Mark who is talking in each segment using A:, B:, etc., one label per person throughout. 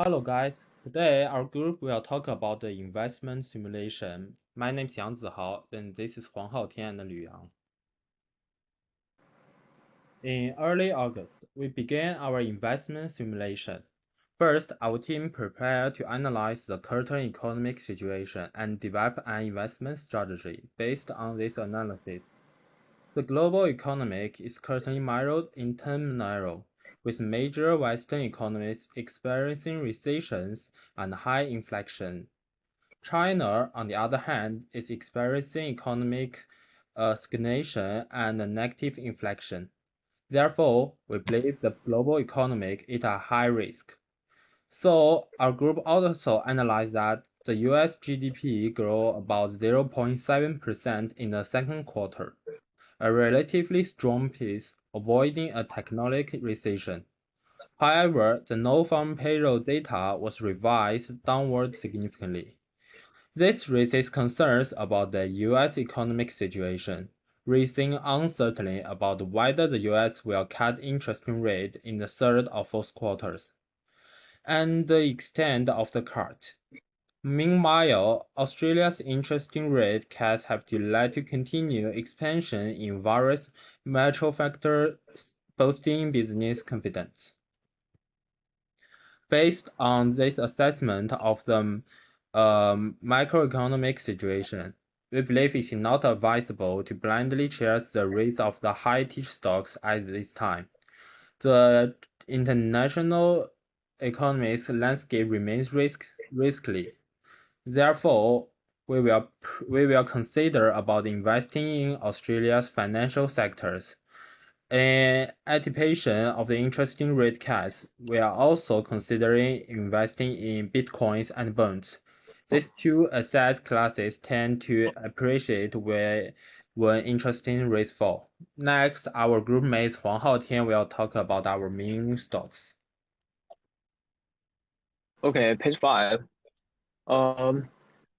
A: Hello guys, today our group will talk about the investment simulation. My name is Yang Zihao, and this is Huang Haotian and Liu Yang. In early August, we began our investment simulation. First, our team prepared to analyze the current economic situation and develop an investment strategy based on this analysis. The global economy is currently mired in turmoil, with major Western economies experiencing recessions and high inflation. China, on the other hand, is experiencing economic stagnation and negative inflation. Therefore, we believe the global economy is at high risk. So our group also analyzed that the US GDP grew about 0.7% in the second quarter, a relatively strong pace, avoiding a technological recession. However, the non-farm payroll data was revised downward significantly. This raises concerns about the US economic situation, raising uncertainty about whether the US will cut interest rate in the third or fourth quarters, and the extent of the cut. Meanwhile, Australia's interest rate cuts have led to continued expansion in various macro factors boosting business confidence. Based on this assessment of the macroeconomic situation, we believe it is not advisable to blindly chase the rates of the high-tech stocks at this time. The international economic landscape remains risky. Therefore, we will consider about investing in Australia's financial sectors. In anticipation of the interest rate cuts, we are also considering investing in bitcoins and bonds. These two asset classes tend to appreciate when interest rates fall. Next, our group mate Huang Haotian will talk about our main stocks.
B: Okay, page 5.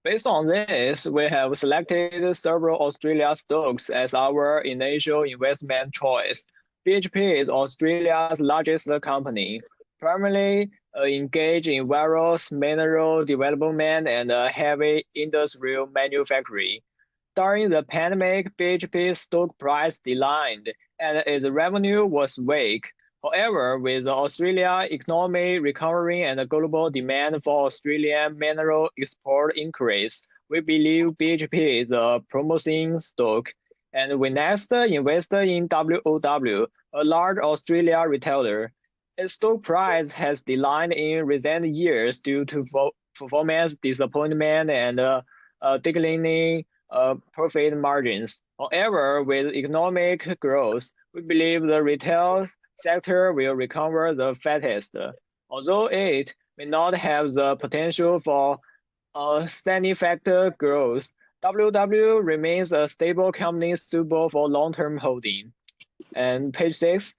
B: Based on this, we have selected several Australia stocks as our initial investment choice. BHP is Australia's largest company, primarily engaged in various mineral development and heavy industrial manufacturing. During the pandemic, BHP's stock price declined and its revenue was weak. However, with the Australia economy recovering and the global demand for Australian mineral export increase, we believe BHP is a promising stock. And we next invested in WOW, a large Australia retailer. Its stock price has declined in recent years due to performance disappointment and declining profit margins. However, with economic growth, we believe the retail sector will recover the fastest. Although it may not have the potential for factor growth, WW remains a stable company suitable for long-term holding. And page 6.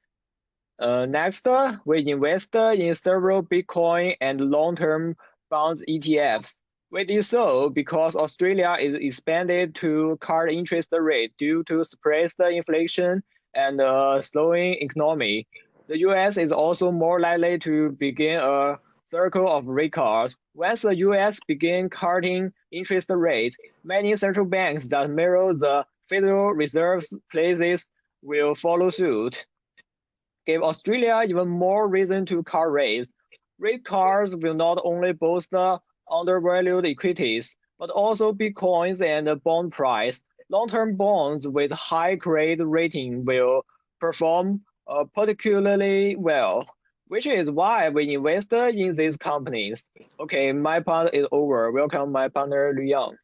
B: Next, we invested in several Bitcoin and long-term bonds ETFs. We did so because Australia is expanded to cut interest rate due to suppressed inflation and a slowing economy. The US is also more likely to begin a circle of rate cuts. Once the US begin cutting interest rates, many central banks that mirror the Federal Reserve's places will follow suit. Give Australia even more reason to cut rates. Rate cuts will not only boost the undervalued equities, but also Bitcoins and bond price. Long-term bonds with high credit rating will perform particularly well, which is why we invested in these companies. Okay, my part is over. Welcome my partner Liu Yang.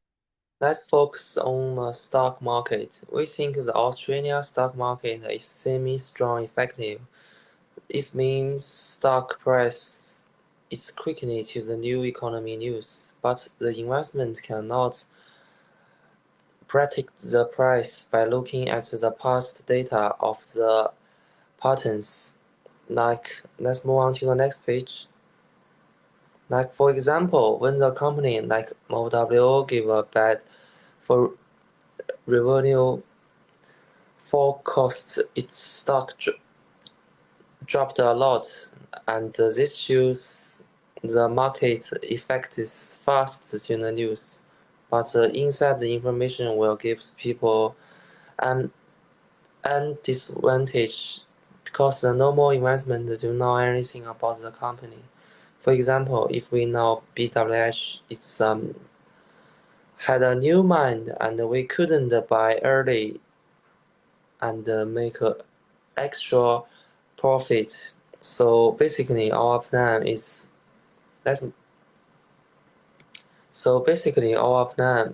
C: Let's focus on the stock market. We think the Australian stock market is semi-strong effective. It means stock price is quickly to the new economy news, but the investment cannot predict the price by looking at the past data of the patterns. Let's move on to the next page. For example, when the company like MOW give a bad for revenue forecast, its stock dropped a lot, and this shows the market effect is fast to the news, but the inside information will give people an disadvantage because the normal investment do know anything about the company. For example, if we know BWH it's had a new mine and we couldn't buy early and make a extra profit. So basically our plan is let's so basically our plan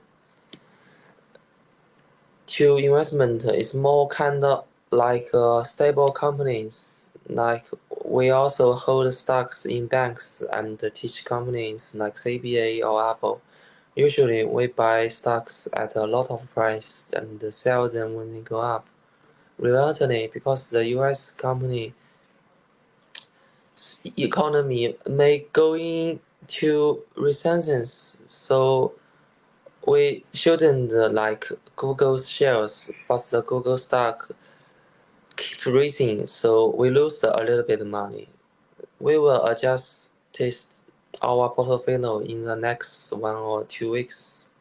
C: to investment is more kind of like stable companies. Like we also hold stocks in banks and teach companies like CBA or Apple. Usually we buy stocks at a lot of price and sell them when they go up. Relatively, because the U.S. company economy may go into recession, so we shouldn't like Google's shares, but the Google stock keep rising, so we lose a little bit of money. We will adjust our portfolio in the next 1 or 2 weeks.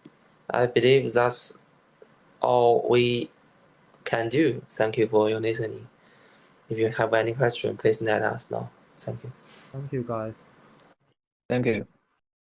C: I believe that's all we can do. Thank you for your listening. If you have any question, please let us know. Thank you.
A: Thank you, guys.
B: Thank you.